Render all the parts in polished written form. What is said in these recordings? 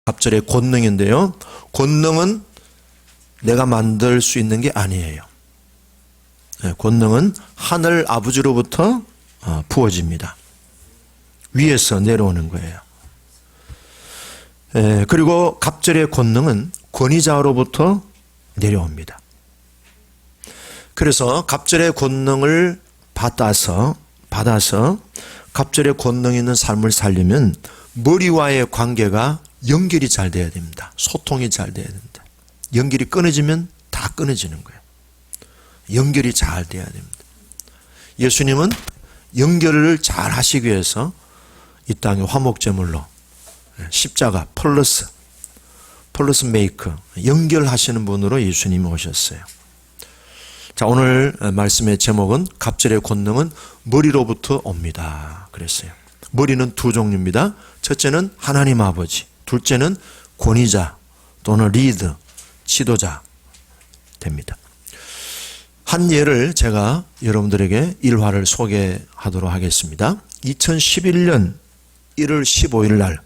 갑절의 권능인데요. 권능은 내가 만들 수 있는 게 아니에요. 권능은 하늘 아버지로부터 부어집니다. 위에서 내려오는 거예요. 그리고 갑절의 권능은 권위자로부터 내려옵니다. 그래서 갑절의 권능을 받아서 갑절의 권능 있는 삶을 살려면 머리와의 관계가 연결이 잘 돼야 됩니다. 소통이 잘 돼야 됩니다. 연결이 끊어지면 다 끊어지는 거예요. 연결이 잘 돼야 됩니다. 예수님은 연결을 잘 하시기 위해서 이 땅에 화목제물로 십자가 플러스 메이크 연결하시는 분으로 예수님이 오셨어요. 자, 오늘 말씀의 제목은 갑절의 권능은 머리로부터 옵니다. 그랬어요. 머리는 두 종류입니다. 첫째는 하나님 아버지, 둘째는 권위자 또는 리드, 지도자 됩니다. 한 예를 제가 여러분들에게 일화를 소개하도록 하겠습니다. 2011년 1월 15일 날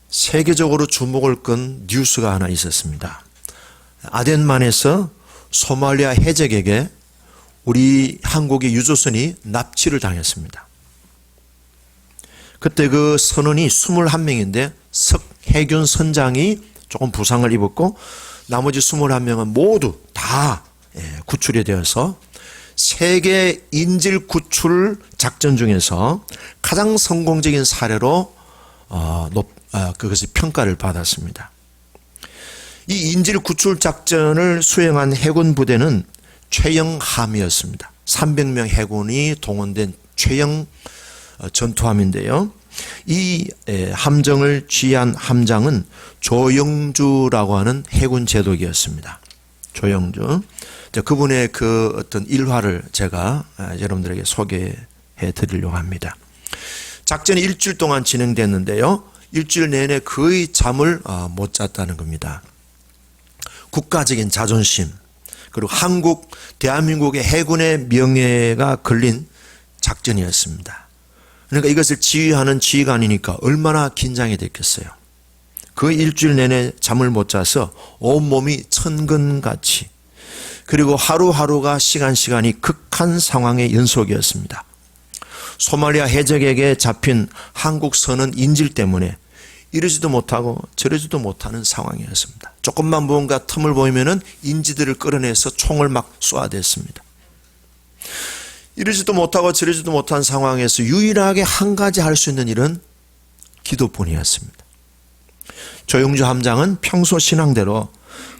세계적으로 주목을 끈 뉴스가 하나 있었습니다. 아덴만에서 소말리아 해적에게 우리 한국의 유조선이 납치를 당했습니다. 그때 그 선원이 21명인데 석해균 선장이 조금 부상을 입었고 나머지 21명은 모두 다 구출이 되어서 세계 인질 구출 작전 중에서 가장 성공적인 사례로 그것이 평가를 받았습니다. 이 인질 구출 작전을 수행한 해군 부대는 최영함이었습니다. 300명 해군이 동원된 최영 전투함인데요. 이 함정을 지휘한 함장은 조영주라고 하는 해군 제독이었습니다. 조영주. 그분의 그 어떤 일화를 제가 여러분들에게 소개해 드리려고 합니다. 작전이 일주일 동안 진행됐는데요. 일주일 내내 거의 잠을 못 잤다는 겁니다. 국가적인 자존심, 그리고 대한민국의 해군의 명예가 걸린 작전이었습니다. 그러니까 이것을 지휘하는 지휘관이니까 얼마나 긴장이 됐겠어요. 그 일주일 내내 잠을 못 자서 온몸이 천근같이, 그리고 하루하루가 시간이 극한 상황의 연속이었습니다. 소말리아 해적에게 잡힌 한국 선원 인질 때문에 이러지도 못하고 저러지도 못하는 상황이었습니다. 조금만 뭔가 틈을 보이면은 인지들을 끌어내서 총을 막 쏘아댔습니다. 이러지도 못하고 저러지도 못한 상황에서 유일하게 한 가지 할 수 있는 일은 기도뿐이었습니다. 조영주 함장은 평소 신앙대로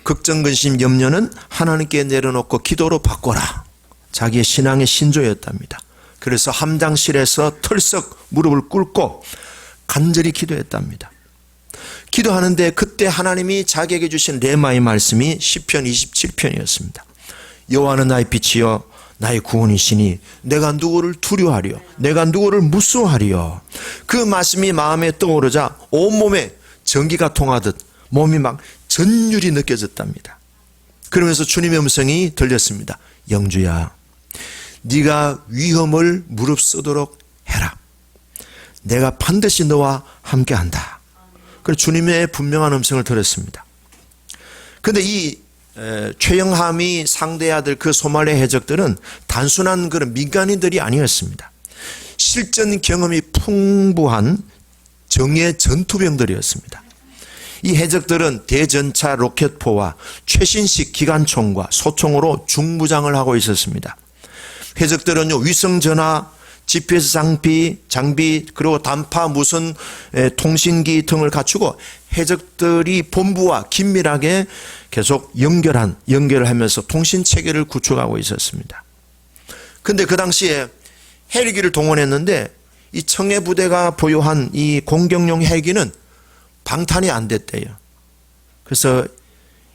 걱정, 근심, 염려는 하나님께 내려놓고 기도로 바꿔라. 자기의 신앙의 신조였답니다. 그래서 함장실에서 털썩 무릎을 꿇고 간절히 기도했답니다. 기도하는데 그때 하나님이 자기에게 주신 레마의 말씀이 시편 27편이었습니다. 여호와는 나의 빛이요 나의 구원이시니 내가 누구를 두려워하리요 내가 누구를 무서워하리요. 그 말씀이 마음에 떠오르자 온몸에 전기가 통하듯 몸이 막 전율이 느껴졌답니다. 그러면서 주님의 음성이 들렸습니다. 영주야, 네가 위험을 무릅쓰도록 해라. 내가 반드시 너와 함께한다. 그래서 주님의 분명한 음성을 들었습니다. 그런데 이 최영함이 상대해야 될 그 소말리아 해적들은 단순한 그런 민간인들이 아니었습니다. 실전 경험이 풍부한 정예 전투병들이었습니다. 이 해적들은 대전차 로켓포와 최신식 기관총과 소총으로 중무장을 하고 있었습니다. 해적들은요, 위성전화, GPS 장비 그리고 단파 무선 통신기 등을 갖추고 해적들이 본부와 긴밀하게 계속 연결을 하면서 통신 체계를 구축하고 있었습니다. 그런데 그 당시에 헬기를 동원했는데 이 청해 부대가 보유한 이 공격용 헬기는 방탄이 안 됐대요. 그래서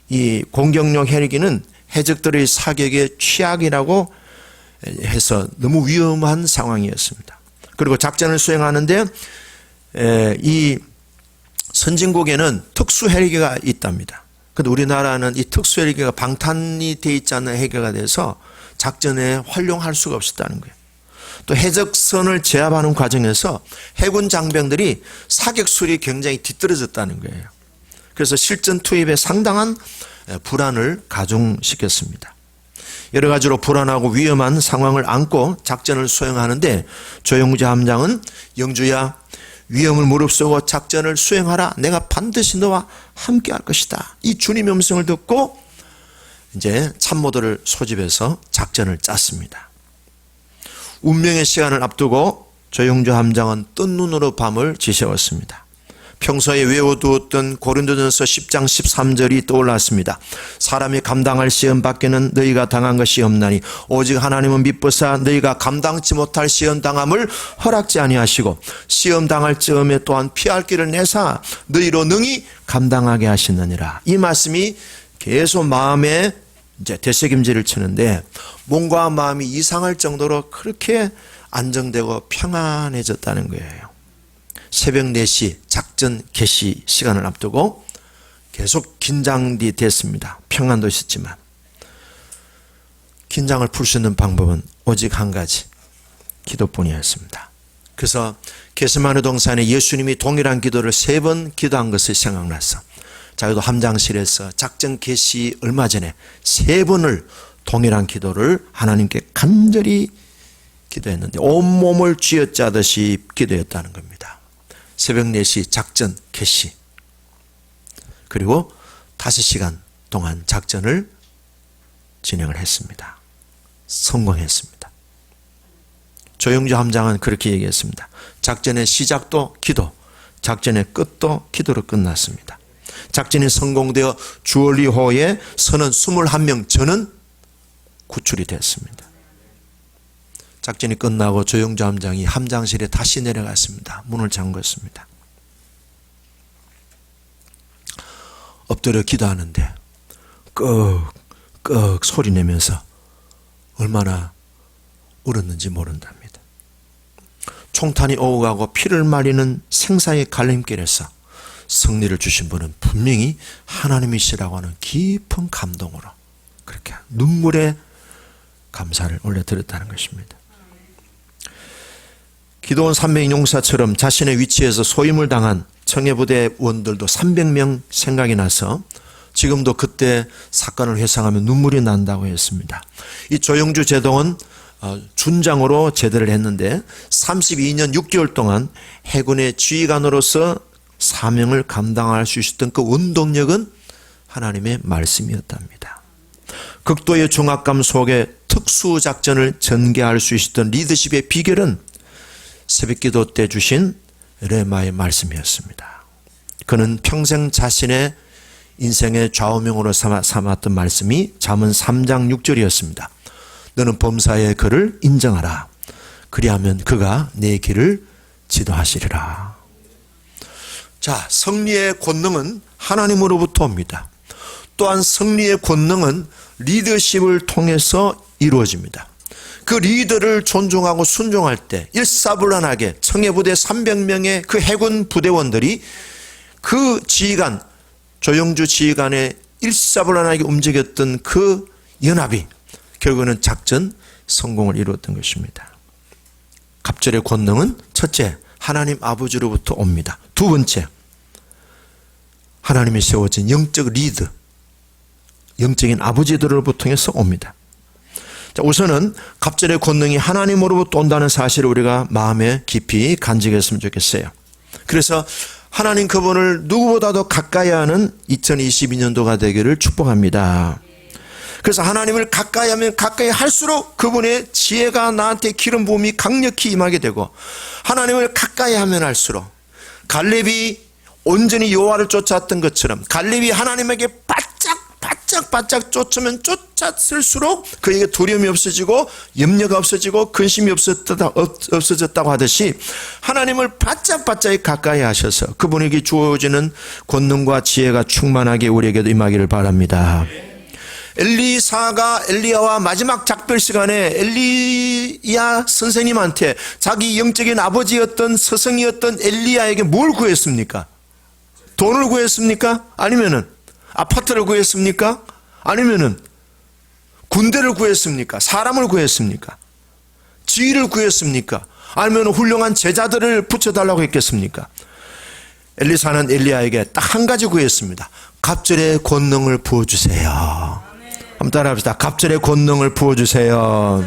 이 공격용 헬기는 해적들의 사격에 취약이라고 해서 너무 위험한 상황이었습니다. 그리고 작전을 수행하는데 이 선진국에는 특수 헬기가 있답니다. 그런데 우리나라는 이 특수 헬기가 방탄이 돼 있지 않은 헬기가 돼서 작전에 활용할 수가 없었다는 거예요. 또 해적선을 제압하는 과정에서 해군 장병들이 사격술이 굉장히 뒤떨어졌다는 거예요. 그래서 실전 투입에 상당한 불안을 가중시켰습니다. 여러 가지로 불안하고 위험한 상황을 안고 작전을 수행하는데 조영주 함장은 영주야, 위험을 무릅쓰고 작전을 수행하라. 내가 반드시 너와 함께 할 것이다. 이 주님의 음성을 듣고 이제 참모들을 소집해서 작전을 짰습니다. 운명의 시간을 앞두고 조영주 함장은 뜬 눈으로 밤을 지새웠습니다. 평소에 외워두었던 고린도전서 10장 13절이 떠올랐습니다. 사람이 감당할 시험 밖에는 너희가 당한 것이 없나니 오직 하나님은 미쁘사 너희가 감당치 못할 시험 당함을 허락지 아니하시고 시험 당할 즈음에 또한 피할 길을 내사 너희로 능히 감당하게 하시느니라. 이 말씀이 계속 마음에 이제 되새김질을 치는데 몸과 마음이 이상할 정도로 그렇게 안정되고 평안해졌다는 거예요. 새벽 4시 작전 개시 시간을 앞두고 계속 긴장이 됐습니다. 평안도 있었지만 긴장을 풀 수 있는 방법은 오직 한 가지, 기도뿐이었습니다. 그래서 게세마네 동산에 예수님이 동일한 기도를 3번 기도한 것이 생각나서 자기도 함장실에서 작전 개시 얼마 전에 3번을 동일한 기도를 하나님께 간절히 기도했는데 온몸을 쥐어짜듯이 기도했다는 겁니다. 새벽 4시 작전 개시, 그리고 5시간 동안 작전을 진행을 했습니다. 성공했습니다. 조영주 함장은 그렇게 얘기했습니다. 작전의 시작도 기도, 작전의 끝도 기도로 끝났습니다. 작전이 성공되어 주얼리호에 서는 21명 저는 구출이 됐습니다. 작전이 끝나고 조영주 함장이 함장실에 다시 내려갔습니다. 문을 잠궜습니다. 엎드려 기도하는데 꺽꺽 소리 내면서 얼마나 울었는지 모른답니다. 총탄이 오고 가고 피를 마리는 생사의 갈림길에서 승리를 주신 분은 분명히 하나님이시라고 하는 깊은 감동으로 그렇게 눈물의 감사를 올려드렸다는 것입니다. 기도원 300 용사처럼 자신의 위치에서 소임을 당한 청해부대 원들도 300명 생각이 나서 지금도 그때 사건을 회상하면 눈물이 난다고 했습니다. 이 조영주 제동은 준장으로 제대를 했는데 32년 6개월 동안 해군의 지휘관으로서 사명을 감당할 수 있었던 그 원동력은 하나님의 말씀이었답니다. 극도의 중압감 속에 특수작전을 전개할 수 있었던 리더십의 비결은 새벽기도 때 주신 레마의 말씀이었습니다. 그는 평생 자신의 인생의 좌우명으로 삼았던 말씀이 잠언 3장 6절이었습니다. 너는 범사의 그를 인정하라. 그리하면 그가 내 길을 지도하시리라. 자, 승리의 권능은 하나님으로부터 옵니다. 또한 승리의 권능은 리더십을 통해서 이루어집니다. 그 리더를 존중하고 순종할 때 일사불란하게 청해부대 300명의 그 해군 부대원들이 그 지휘관, 조영주 지휘관의 일사불란하게 움직였던 그 연합이 결국에는 작전 성공을 이루었던 것입니다. 갑절의 권능은 첫째, 하나님 아버지로부터 옵니다. 두 번째, 하나님이 세워진 영적 리더, 영적인 아버지들로부터 통해서 옵니다. 자, 우선은 갑절의 권능이 하나님으로부터 온다는 사실을 우리가 마음에 깊이 간직했으면 좋겠어요. 그래서 하나님 그분을 누구보다도 가까이 하는 2022년도가 되기를 축복합니다. 그래서 하나님을 가까이 하면 가까이 할수록 그분의 지혜가 나한테 기름 부음이 강력히 임하게 되고, 하나님을 가까이 하면 할수록 갈렙이 온전히 여호와를 쫓았던 것처럼 갈렙이 하나님에게 바짝 쫓으면 쫓았을수록 그에게 두려움이 없어지고 염려가 없어지고 근심이 없어졌다고 하듯이 하나님을 바짝 가까이 하셔서 그분에게 주어지는 권능과 지혜가 충만하게 우리에게도 임하기를 바랍니다. 엘리사가 엘리야와 마지막 작별 시간에 엘리야 선생님한테 자기 영적인 아버지였던 스승이었던 엘리야에게 뭘 구했습니까? 돈을 구했습니까? 아니면은 아파트를 구했습니까? 아니면은 군대를 구했습니까? 사람을 구했습니까? 지위를 구했습니까? 아니면 훌륭한 제자들을 붙여달라고 했겠습니까? 엘리사는 엘리야에게 딱 한 가지 구했습니다. 갑절의 권능을 부어주세요. 한번 따라합시다. 갑절의 권능을 부어주세요.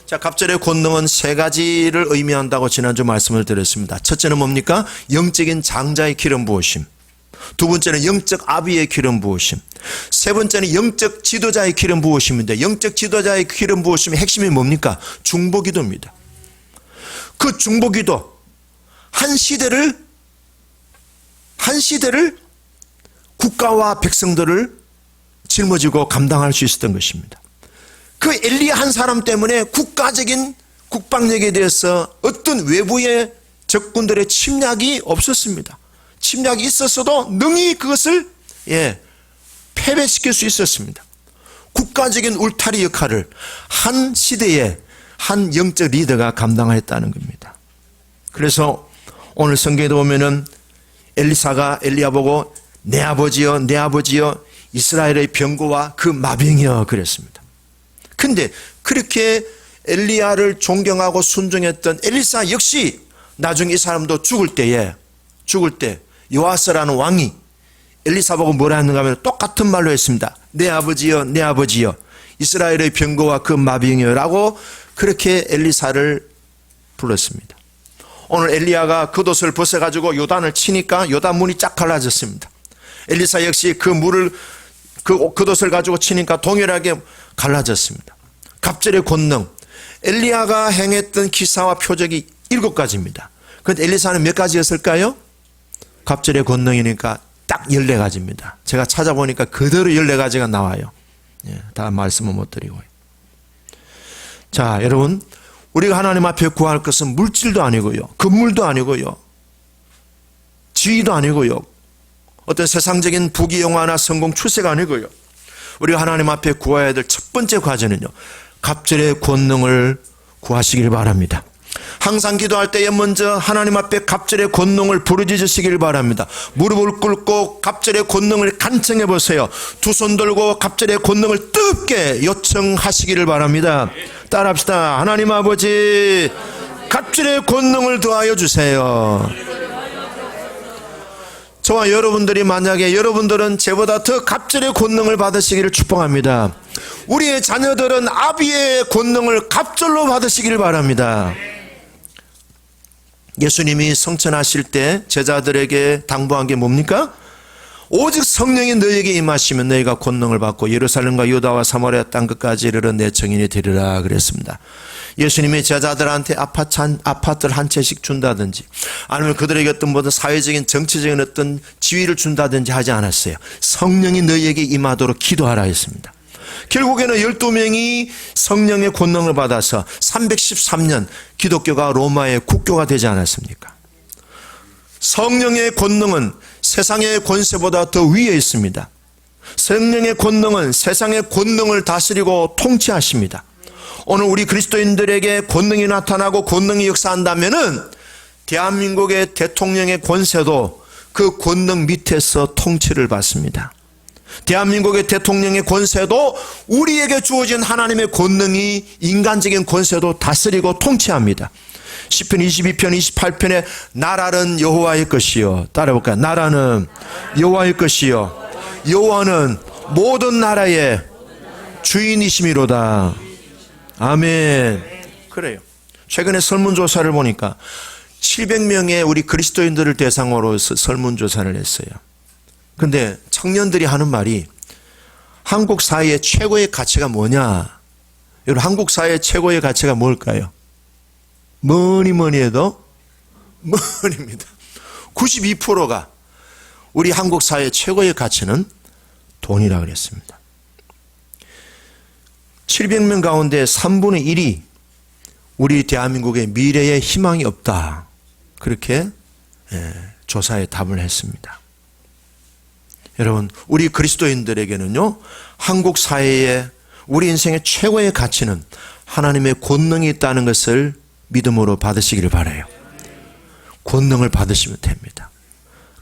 자, 갑절의 권능은 세 가지를 의미한다고 지난주 말씀을 드렸습니다. 첫째는 뭡니까? 영적인 장자의 기름 부으심. 두 번째는 영적 아비의 기름 부으심. 세 번째는 영적 지도자의 기름 부으심인데, 영적 지도자의 기름 부으심의 핵심이 뭡니까? 중보기도입니다. 그 중보기도, 한 시대를 국가와 백성들을 짊어지고 감당할 수 있었던 것입니다. 그 엘리야 한 사람 때문에 국가적인 국방력에 대해서 어떤 외부의 적군들의 침략이 없었습니다. 침략이 있었어도 능히 그것을 패배시킬 수 있었습니다. 국가적인 울타리 역할을 한 시대에 한 영적 리더가 감당했다는 겁니다. 그래서 오늘 성경에 보면은 엘리사가 엘리야 보고 내 아버지여 내 아버지여 이스라엘의 병거와 그 마병이여 그랬습니다. 근데 그렇게 엘리야를 존경하고 순종했던 엘리사 역시 나중에 이 사람도 죽을 때 요아스라는 왕이 엘리사 보고 뭐라 했는가 하면 똑같은 말로 했습니다. 내 아버지여 내 아버지여 이스라엘의 병거와 그 마병이여 라고 그렇게 엘리사를 불렀습니다. 오늘 엘리야가 겉옷을 벗어가지고 요단을 치니까 요단 문이 쫙 갈라졌습니다. 엘리사 역시 그 물을 그 겉옷을 가지고 치니까 동일하게 갈라졌습니다. 갑절의 권능, 엘리야가 행했던 기사와 표적이 7가지입니다. 그런데 엘리사는 몇 가지였을까요? 갑절의 권능이니까 딱 14가지입니다. 제가 찾아보니까 그대로 14가지가 나와요. 다 말씀은 못 드리고요. 자, 여러분, 우리가 하나님 앞에 구할 것은 물질도 아니고요, 건물도 아니고요, 지위도 아니고요, 어떤 세상적인 부귀영화나 성공 출세가 아니고요. 우리가 하나님 앞에 구해야 될 첫 번째 과제는요, 갑절의 권능을 구하시길 바랍니다. 항상 기도할 때에 먼저 하나님 앞에 갑절의 권능을 부르짖으시길 바랍니다. 무릎을 꿇고 갑절의 권능을 간청해 보세요. 두 손 들고 갑절의 권능을 뜨겁게 요청하시기를 바랍니다. 따라합시다. 하나님 아버지, 갑절의 권능을 더하여 주세요. 저와 여러분들이 만약에 여러분들은 저보다 더 갑절의 권능을 받으시기를 축복합니다. 우리의 자녀들은 아비의 권능을 갑절로 받으시기를 바랍니다. 예수님이 성천하실 때 제자들에게 당부한 게 뭡니까? 오직 성령이 너에게 임하시면 너희가 권능을 받고 예루살렘과 유다와 사마리아 땅 끝까지 이르러 내 증인이 되리라 그랬습니다. 예수님이 제자들한테 아파트를 한 채씩 준다든지 아니면 그들에게 어떤 모든 사회적인 정치적인 어떤 지위를 준다든지 하지 않았어요. 성령이 너희에게 임하도록 기도하라 했습니다. 결국에는 12명이 성령의 권능을 받아서 313년 기독교가 로마의 국교가 되지 않았습니까? 성령의 권능은 세상의 권세보다 더 위에 있습니다. 성령의 권능은 세상의 권능을 다스리고 통치하십니다. 오늘 우리 그리스도인들에게 권능이 나타나고 권능이 역사한다면은 대한민국의 대통령의 권세도 그 권능 밑에서 통치를 받습니다. 대한민국의 대통령의 권세도 우리에게 주어진 하나님의 권능이 인간적인 권세도 다스리고 통치합니다. 시편 22편 28편에 나라는 여호와의 것이요, 따라해볼까요? 나라는 여호와의 것이요, 여호와는 모든 나라의 주인이심이로다. 아멘. 그래요. 최근에 설문조사를 보니까 700명의 우리 그리스도인들을 대상으로 설문조사를 했어요. 근데 청년들이 하는 말이 한국 사회의 최고의 가치가 뭐냐? 여러분, 한국 사회의 최고의 가치가 뭘까요? 뭐니 해도 money입니다. 92%가 우리 한국 사회의 최고의 가치는 돈이라 그랬습니다. 700명 가운데 3분의 1이 우리 대한민국의 미래에 희망이 없다, 그렇게 조사에 답을 했습니다. 여러분, 우리 그리스도인들에게는요, 한국 사회의 우리 인생의 최고의 가치는 하나님의 권능이 있다는 것을 믿음으로 받으시기를 바라요. 권능을 받으시면 됩니다.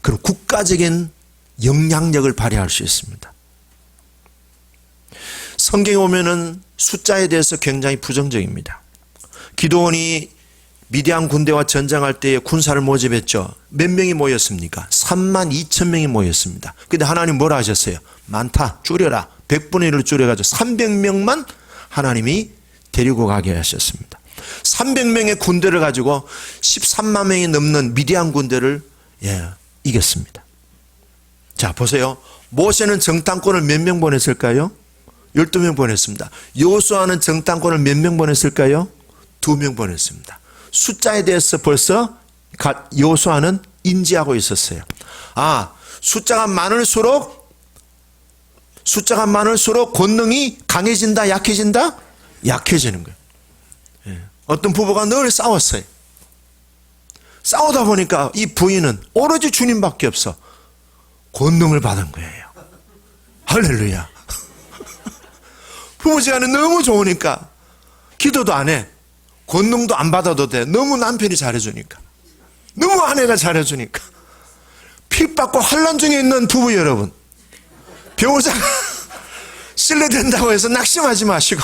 그럼 국가적인 영향력을 발휘할 수 있습니다. 성경에 보면은 숫자에 대해서 굉장히 부정적입니다. 기드온이 미디안 군대와 전쟁할 때에 군사를 모집했죠. 몇 명이 모였습니까? 3만 2천 명이 모였습니다. 근데 하나님 뭐라 하셨어요? 많다, 줄여라. 100분의 1로 줄여가지고 300명만 하나님이 데리고 가게 하셨습니다. 300명의 군대를 가지고 13만 명이 넘는 미디안 군대를 이겼습니다. 자, 보세요. 모세는 정탐꾼을 몇 명 보냈을까요? 12명 보냈습니다. 여호수아는 정탐꾼을 몇 명 보냈을까요? 2명 보냈습니다. 숫자에 대해서 벌써 여호수아는 인지하고 있었어요. 아, 숫자가 많을수록 권능이 강해진다, 약해진다? 약해지는 거예요. 어떤 부부가 늘 싸웠어요. 싸우다 보니까 이 부인은 오로지 주님밖에 없어. 권능을 받은 거예요. 할렐루야. 부부지간에 너무 좋으니까 기도도 안 해. 권능도 안 받아도 돼. 너무 남편이 잘해주니까. 너무 아내가 잘해주니까. 핍받고 환난 중에 있는 부부 여러분, 배우자가 신뢰된다고 해서 낙심하지 마시고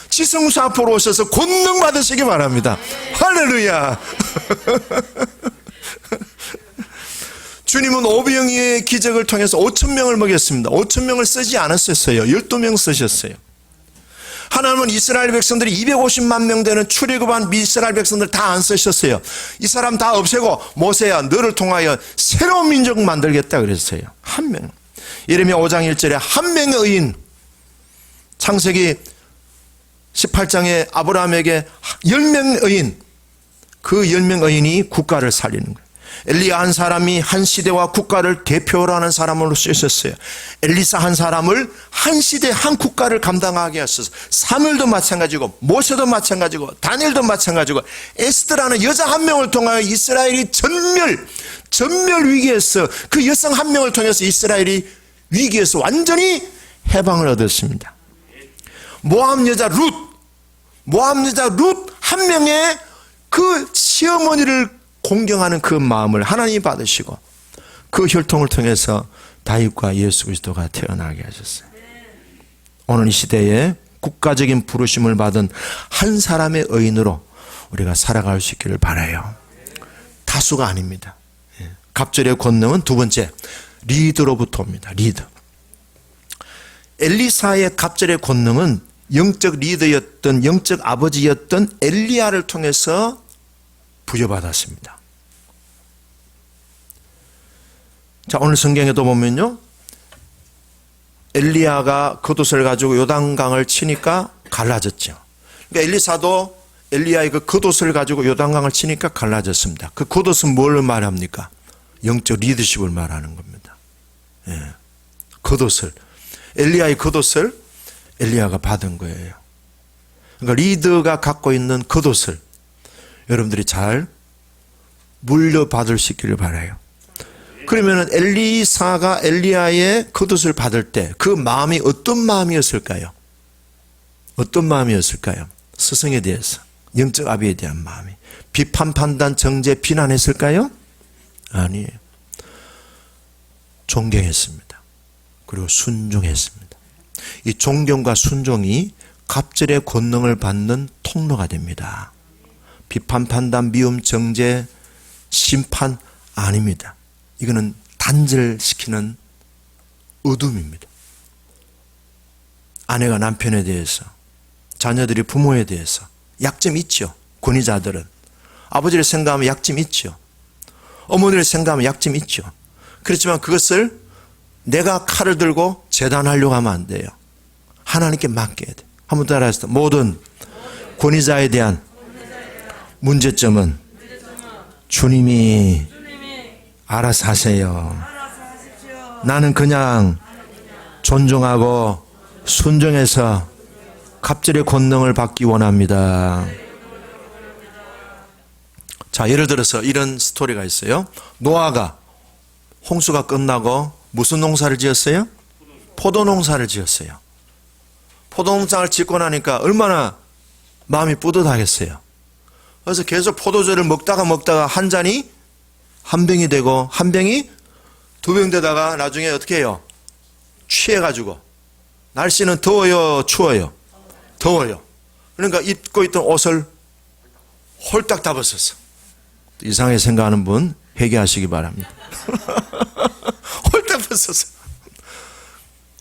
지성수 앞으로 오셔서 권능 받으시기 바랍니다. 할렐루야. 주님은 오병이어의 기적을 통해서 5천 명을 먹였습니다. 5천 명을 쓰지 않았었어요. 12명 쓰셨어요. 하나님은 이스라엘 백성들이 250만 명 되는 출애굽한 이스라엘 백성들 다 안 쓰셨어요. 이 사람 다 없애고 모세야 너를 통하여 새로운 민족 만들겠다 그랬어요. 한 명. 예레미야 5장 1절에 한 명의 의인, 창세기 18장에 아브라함에게 10명의 의인, 그 10명 의인이 국가를 살리는 거예요. 엘리야 한 사람이 한 시대와 국가를 대표로 하는 사람으로 쓰셨어요. 엘리사 한 사람을 한 시대 한 국가를 감당하게 하셔서 사무엘도 마찬가지고 모세도 마찬가지고 다니엘도 마찬가지고 에스더라는 여자 한 명을 통하여 이스라엘이 전멸 위기에서 그 여성 한 명을 통해서 이스라엘이 위기에서 완전히 해방을 얻었습니다. 모압 여자 룻 한 명의 그 시어머니를 공경하는 그 마음을 하나님이 받으시고 그 혈통을 통해서 다윗과 예수 그리스도가 태어나게 하셨어요. 오늘 이 시대에 국가적인 부르심을 받은 한 사람의 의인으로 우리가 살아갈 수 있기를 바라요. 다수가 아닙니다. 갑절의 권능은 두 번째, 리더로부터 옵니다. 리더. 엘리사의 갑절의 권능은 영적 리더였던, 영적 아버지였던 엘리야를 통해서 부여받았습니다. 자, 오늘 성경에도 보면요, 엘리야가 겉옷을 가지고 요단강을 치니까 갈라졌죠. 그러니까 엘리사도 엘리야의 그 겉옷을 가지고 요단강을 치니까 갈라졌습니다. 그 겉옷은 뭘 말합니까? 영적 리더십을 말하는 겁니다. 겉옷을, 엘리야의 겉옷을 엘리야가 받은 거예요. 그러니까 리더가 갖고 있는 겉옷을 여러분들이 잘 물려받을 수 있기를 바라요. 그러면 엘리사가 엘리야의 겉옷을 받을 때 그 마음이 어떤 마음이었을까요? 어떤 마음이었을까요? 스승에 대해서, 영적 아비에 대한 마음이 비판, 판단, 정죄, 비난했을까요? 아니에요. 존경했습니다. 그리고 순종했습니다. 이 존경과 순종이 갑절의 권능을 받는 통로가 됩니다. 비판, 판단, 미움, 정죄, 심판 아닙니다. 이거는 단절시키는 어둠입니다. 아내가 남편에 대해서, 자녀들이 부모에 대해서 약점이 있죠. 권위자들은 아버지를 생각하면 약점이 있죠. 어머니를 생각하면 약점이 있죠. 그렇지만 그것을 내가 칼을 들고 재단하려고 하면 안 돼요. 하나님께 맡겨야 돼. 한번 따라하시죠. 모든 권위자에 대한 문제점은 주님이 알아서 하세요. 나는 그냥 존중하고 순종해서 갑절의 권능을 받기 원합니다. 자, 예를 들어서 이런 스토리가 있어요. 노아가 홍수가 끝나고 무슨 농사를 지었어요? 포도 농사를 지었어요. 포도 농사를 짓고 나니까 얼마나 마음이 뿌듯하겠어요. 그래서 계속 포도주를 먹다가 한 잔이 한 병이 되고 한 병이 두 병 되다가 나중에 어떻게 해요? 취해가지고 날씨는 더워요, 추워요? 더워요. 그러니까 입고 있던 옷을 홀딱 다 벗었어. 이상하게 생각하는 분 회개하시기 바랍니다. 홀딱 벗었어.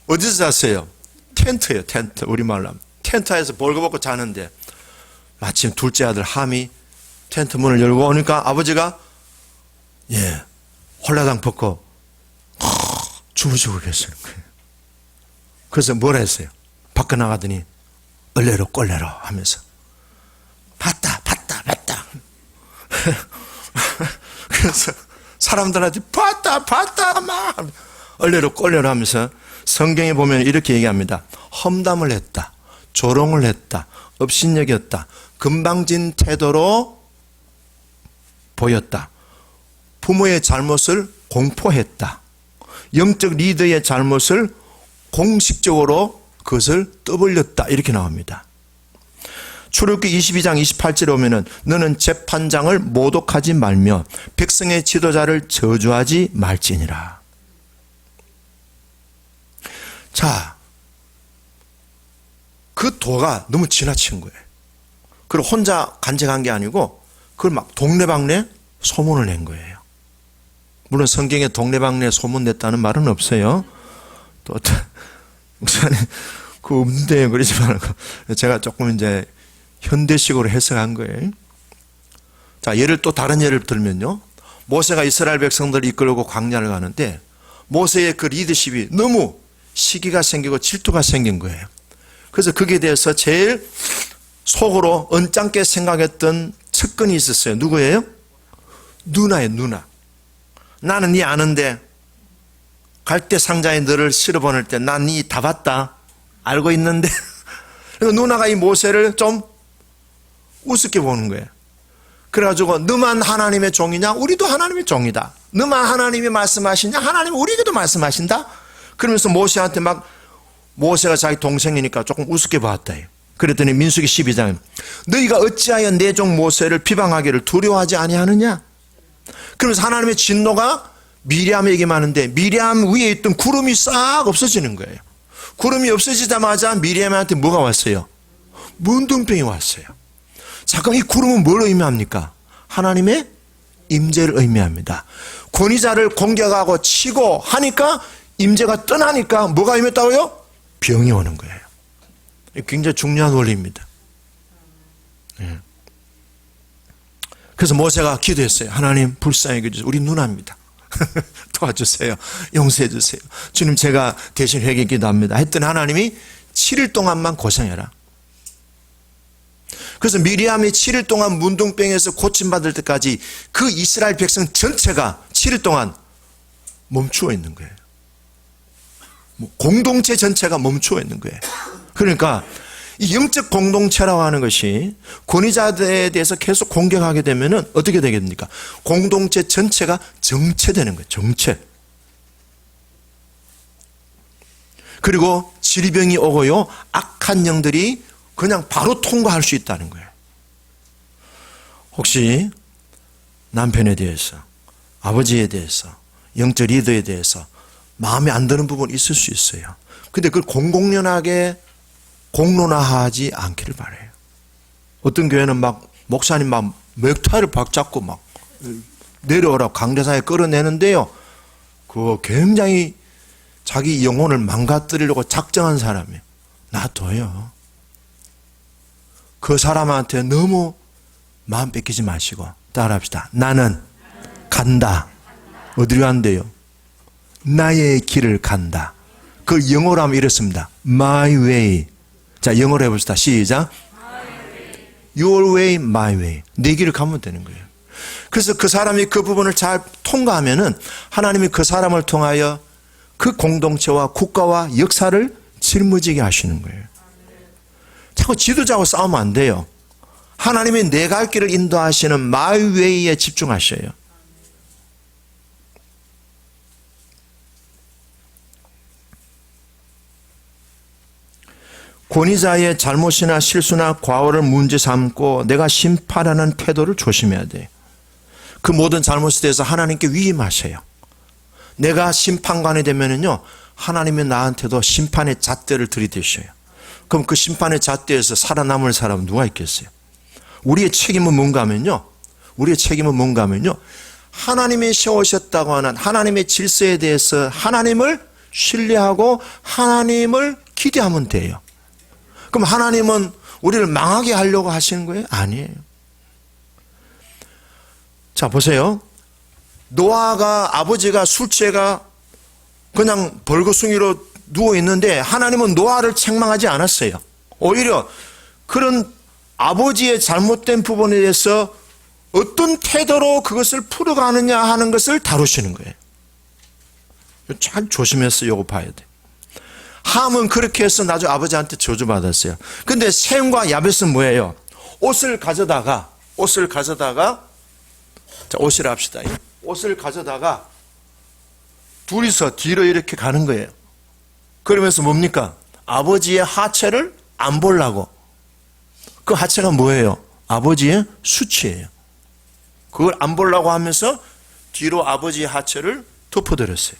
어디서 잤어요? 텐트예요, 텐트. 우리말로 하면. 텐트에서 벌거벗고 자는데 마침 둘째 아들 함이 텐트 문을 열고 오니까 아버지가 홀라당 벗고 주무시고 계시는 거예요. 그래서 뭐라 했어요? 밖에 나가더니 얼레로 꼴레로 하면서 봤다. 그래서 사람들한테 봤다 막 얼레로 꼴레로 하면서 성경에 보면 이렇게 얘기합니다. 험담을 했다, 조롱을 했다, 업신여겼다, 금방진 태도로 보였다, 부모의 잘못을 공포했다, 영적 리더의 잘못을 공식적으로 그것을 떠벌렸다, 이렇게 나옵니다. 출애굽기 22장 28절에 오면은 너는 재판장을 모독하지 말며 백성의 지도자를 저주하지 말지니라. 자, 그 도가 너무 지나친 거예요. 그리고 혼자 간직한 게 아니고 그걸 막 동네방네 소문을 낸 거예요. 물론 성경에 동네방네 소문 냈다는 말은 없어요. 또 목사님 그 없는데 그러지 말고 제가 조금 이제 현대식으로 해석한 거예요. 자, 또 다른 예를 들면요. 모세가 이스라엘 백성들을 이끌고 광야를 가는데 모세의 그 리더십이 너무 시기가 생기고 질투가 생긴 거예요. 그래서 거기에 대해서 제일 속으로 언짢게 생각했던 측근이 있었어요. 누구예요? 누나예요, 누나. 나는 네 아는데 갈대 상자에 너를 실어보낼 때 난 네 다 봤다. 알고 있는데. 그래서 누나가 이 모세를 좀 우습게 보는 거예요. 그래가지고 너만 하나님의 종이냐? 우리도 하나님의 종이다. 너만 하나님이 말씀하시냐? 하나님은 우리에게도 말씀하신다. 그러면서 모세한테 막 모세가 자기 동생이니까 조금 우습게 봤다. 그랬더니 민수기 12장에 너희가 어찌하여 내 종 모세를 비방하기를 두려워하지 아니하느냐? 그러면서 하나님의 진노가 미리암에게만 하는데 미리암 위에 있던 구름이 싹 없어지는 거예요. 구름이 없어지자마자 미리암한테 뭐가 왔어요? 문둥병이 왔어요. 잠깐 이 구름은 뭘 의미합니까? 하나님의 임재를 의미합니다. 권위자를 공격하고 치고 하니까 임재가 떠나니까 뭐가 임했다고요? 병이 오는 거예요. 굉장히 중요한 원리입니다. 그래서 모세가 기도했어요. 하나님 불쌍히 여겨주세요. 우리 누나입니다. 도와주세요. 용서해 주세요. 주님 제가 대신 회개 기도합니다. 했더니 하나님이 7일 동안만 고생해라. 그래서 미리암이 7일 동안 문둥병에서 고침받을 때까지 그 이스라엘 백성 전체가 7일 동안 멈추어 있는 거예요. 공동체 전체가 멈추어 있는 거예요. 그러니까 이 영적 공동체라고 하는 것이 권위자들에 대해서 계속 공격하게 되면은 어떻게 되겠습니까? 공동체 전체가 정체되는 거예요. 정체. 그리고 질병이 오고요. 악한 영들이 그냥 바로 통과할 수 있다는 거예요. 혹시 남편에 대해서, 아버지에 대해서, 영적 리더에 대해서 마음에 안 드는 부분이 있을 수 있어요. 근데 그걸 공공연하게 공론화하지 않기를 바라요. 어떤 교회는 막 목사님 막 맥타이를 박잡고 막 내려오라고 강대상에 끌어내는데요. 그거 굉장히 자기 영혼을 망가뜨리려고 작정한 사람이에요. 놔둬요. 그 사람한테 너무 마음 뺏기지 마시고 따라합시다. 나는 간다. 어디로 간대요? 나의 길을 간다. 그 영어로 하면 이렇습니다. My way. 자, 영어로 해봅시다. 시작. Your way, my way. 내 길을 가면 되는 거예요. 그래서 그 사람이 그 부분을 잘 통과하면은 하나님이 그 사람을 통하여 그 공동체와 국가와 역사를 짊어지게 하시는 거예요. 자꾸 지도자하고 싸우면 안 돼요. 하나님이 내 갈 길을 인도하시는 my way에 집중하셔요. 권위자의 잘못이나 실수나 과오를 문제 삼고 내가 심판하는 태도를 조심해야 돼요. 그 모든 잘못에 대해서 하나님께 위임하세요. 내가 심판관이 되면은요, 하나님이 나한테도 심판의 잣대를 들이대셔요. 그럼 그 심판의 잣대에서 살아남을 사람은 누가 있겠어요? 우리의 책임은 뭔가 하면요. 하나님이 세우셨다고 하는 하나님의 질서에 대해서 하나님을 신뢰하고 하나님을 기대하면 돼요. 그럼 하나님은 우리를 망하게 하려고 하시는 거예요? 아니에요. 자, 보세요. 노아가 아버지가 술 취해가 그냥 벌거숭이로 누워 있는데 하나님은 노아를 책망하지 않았어요. 오히려 그런 아버지의 잘못된 부분에 대해서 어떤 태도로 그것을 풀어가느냐 하는 것을 다루시는 거예요. 잘 조심해서 이거 봐야 돼. 함은 그렇게 해서 나중에 아버지한테 저주받았어요. 근데 셈과 야벳은 뭐예요? 옷을 가져다가 자, 옷이라 합시다. 옷을 가져다가 둘이서 뒤로 이렇게 가는 거예요. 그러면서 뭡니까? 아버지의 하체를 안 보려고. 그 하체가 뭐예요? 아버지의 수치예요. 그걸 안 보려고 하면서 뒤로 아버지의 하체를 덮어드렸어요.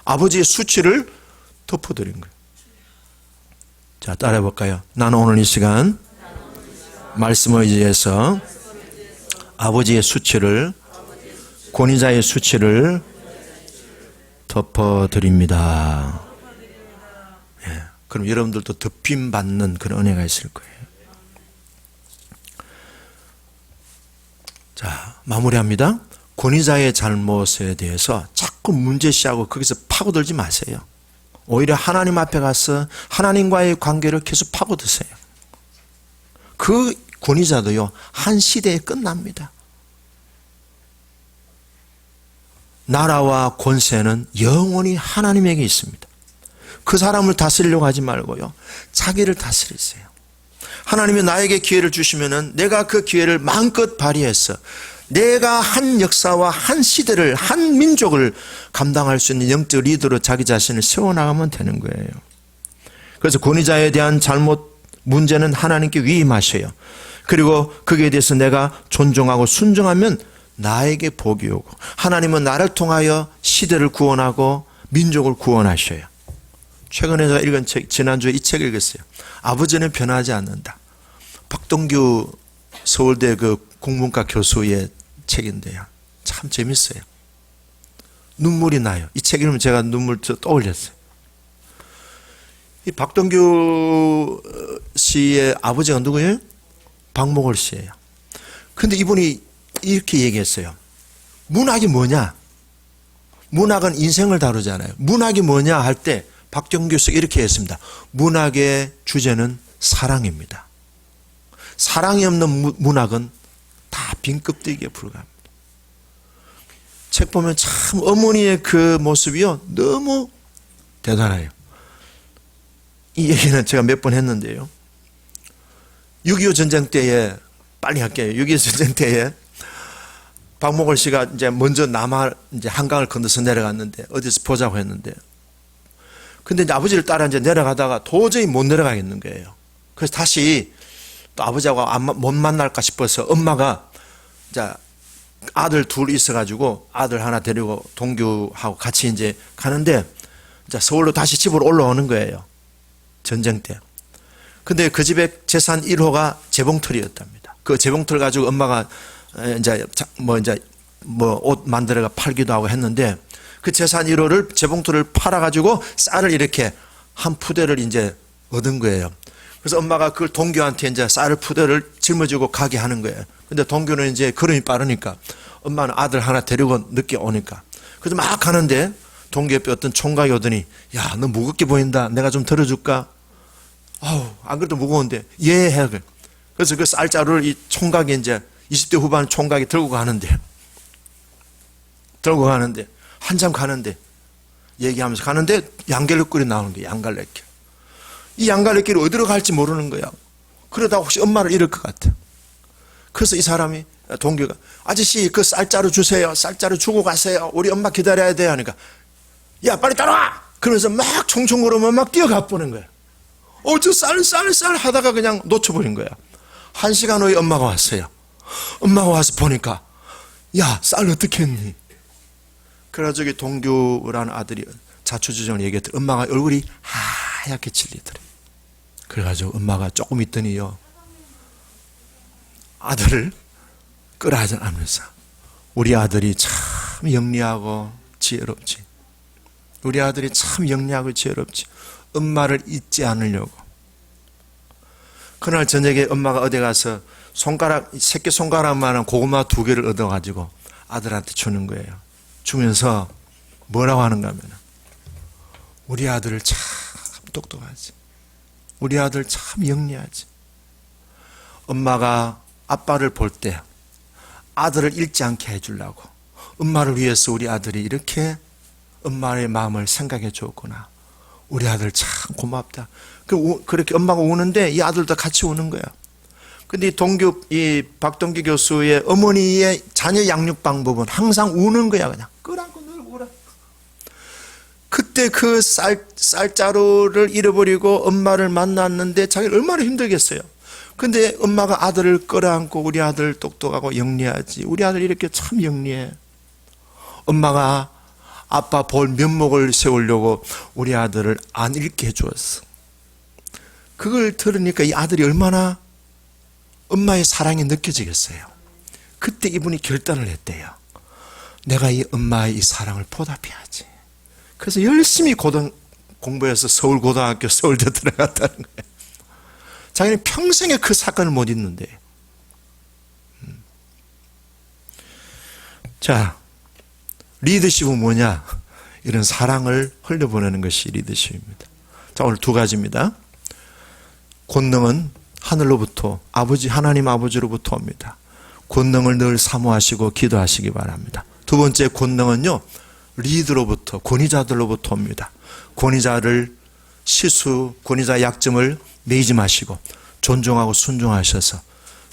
아버지의 수치를 덮어드린 거예요. 자, 따라해 볼까요? 나는 오늘 이 시간 말씀을 의지해서 아버지의 수치를, 권위자의 수치를 덮어드립니다. 예, 그럼 여러분들도 덮임 받는 그런 은혜가 있을 거예요. 자, 마무리합니다. 권위자의 잘못에 대해서 자꾸 문제시하고 거기서 파고들지 마세요. 오히려 하나님 앞에 가서 하나님과의 관계를 계속 파고드세요. 그 권위자도요, 한 시대에 끝납니다. 나라와 권세는 영원히 하나님에게 있습니다. 그 사람을 다스리려고 하지 말고요, 자기를 다스리세요. 하나님이 나에게 기회를 주시면은 내가 그 기회를 마음껏 발휘해서 내가 한 역사와 한 시대를, 한 민족을 감당할 수 있는 영적 리더로 자기 자신을 세워나가면 되는 거예요. 그래서 권위자에 대한 잘못, 문제는 하나님께 위임하셔요. 그리고 거기에 대해서 내가 존중하고 순종하면 나에게 복이 오고, 하나님은 나를 통하여 시대를 구원하고 민족을 구원하셔요. 최근에 제가 읽은 책, 지난주에 이 책 읽었어요. 아버지는 변하지 않는다. 박동규 서울대 그 국문과 교수의 책인데요, 참 재밌어요. 눈물이 나요. 이 책 읽으면 제가 눈물 떠올렸어요. 이 박동규 씨의 아버지가 누구예요? 박목월 씨예요. 근데 이분이 이렇게 얘기했어요. 문학이 뭐냐? 문학은 인생을 다루잖아요. 문학이 뭐냐 할 때 박동규 씨가 이렇게 했습니다. 문학의 주제는 사랑입니다. 사랑이 없는 문학은 다 빈 껍데기에 불과합니다. 책 보면 참 어머니의 그 모습이요, 너무 대단해요. 이 얘기는 제가 몇 번 했는데요, 6.25 전쟁 때에, 빨리 할게요. 6.25 전쟁 때에 박목월 씨가 이제 먼저 이제 한강을 건너서 내려갔는데, 어디서 보자고 했는데, 근데 이제 아버지를 따라 이제 내려가다가 도저히 못 내려가겠는 거예요. 그래서 다시 또 아버지하고 못 만날까 싶어서 엄마가 이제 아들 둘 있어가지고 아들 하나 데리고 동규하고 같이 이제 가는데, 이제 서울로 다시 집으로 올라오는 거예요. 전쟁 때. 근데 그 집에 재산 1호가 재봉틀이었답니다. 그 재봉틀 가지고 엄마가 이제 옷 만들어가 팔기도 하고 했는데, 그 재산 1호를, 재봉틀을 팔아가지고 쌀을 이렇게 한 푸대를 이제 얻은 거예요. 그래서 엄마가 그걸 동규한테 이제 쌀을 푸대를 짊어지고 가게 하는 거예요. 근데 동규는 이제 걸음이 빠르니까, 엄마는 아들 하나 데리고 늦게 오니까. 그래서 막 가는데 동규 옆에 어떤 총각이 오더니, 야, 너 무겁게 보인다. 내가 좀 들어줄까? 아우, 안 그래도 무거운데. 예, 해. 그래서 그 쌀자루를 이 총각이 이제 20대 후반 총각이 들고 가는데, 한참 가는데, 얘기하면서 가는데 양갈래길이 나오는 거예요. 양갈래길. 이 양갈래길이 어디로 갈지 모르는 거야. 그러다가 혹시 엄마를 잃을 것 같아. 그래서 이 사람이, 동규가, 아저씨 그 쌀자루 주세요. 쌀자루 주고 가세요. 우리 엄마 기다려야 돼. 하니까, 야, 빨리 따라와! 그러면서 막 총총 걸으면 막 뛰어가 보는 거야. 저 쌀 하다가 그냥 놓쳐버린 거야. 1시간 후에 엄마가 왔어요. 엄마가 와서 보니까, 야, 쌀 어떻게 했니? 그래가지고 동규라는 아들이 자초지종을 얘기했더니 엄마가 얼굴이 하얗게 질리더래. 그래가지고 엄마가 조금 있더니요, 아들을 끌어하지 않으면서 우리 아들이 참 영리하고 지혜롭지. 우리 아들이 참 영리하고 지혜롭지. 엄마를 잊지 않으려고. 그날 저녁에 엄마가 어디 가서 새끼 손가락만한 고구마 2개를 얻어가지고 아들한테 주는 거예요. 주면서 뭐라고 하는가 하면, 우리 아들 참 똑똑하지. 우리 아들 참 영리하지. 엄마가 아빠를 볼 때 아들을 잃지 않게 해주려고 엄마를 위해서 우리 아들이 이렇게 엄마의 마음을 생각해 줬구나. 우리 아들 참 고맙다. 그렇게 엄마가 우는데 이 아들도 같이 우는 거야. 근데 이 박동규 교수의 어머니의 자녀 양육 방법은 항상 우는 거야. 그냥 끌어안고 늘 울어. 그때 그 쌀자루를 잃어버리고 엄마를 만났는데 자기가 얼마나 힘들겠어요. 근데 엄마가 아들을 끌어안고 우리 아들 똑똑하고 영리하지. 우리 아들 이렇게 참 영리해. 엄마가 아빠 볼 면목을 세우려고 우리 아들을 안 읽게 해주었어. 그걸 들으니까 이 아들이 얼마나 엄마의 사랑이 느껴지겠어요. 그때 이분이 결단을 했대요. 내가 이 엄마의 이 사랑을 보답해야지. 그래서 열심히 공부해서 서울고등학교 서울대 들어갔다는 거예요. 자기는 평생에 그 사건을 못 잊는데. 자, 리더십은 뭐냐? 이런 사랑을 흘려보내는 것이 리더십입니다. 자, 오늘 2가지입니다. 권능은 하늘로부터 하나님 아버지로부터 옵니다. 권능을 늘 사모하시고 기도하시기 바랍니다. 2번째 권능은요, 리더로부터, 권위자들로부터 옵니다. 권위자의 약점을 매이지 마시고 존중하고 순종하셔서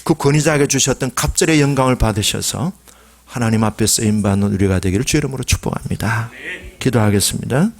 그 권위자에게 주셨던 갑절의 영광을 받으셔서 하나님 앞에 쓰임받는 우리가 되기를 주 이름으로 축복합니다. 기도하겠습니다.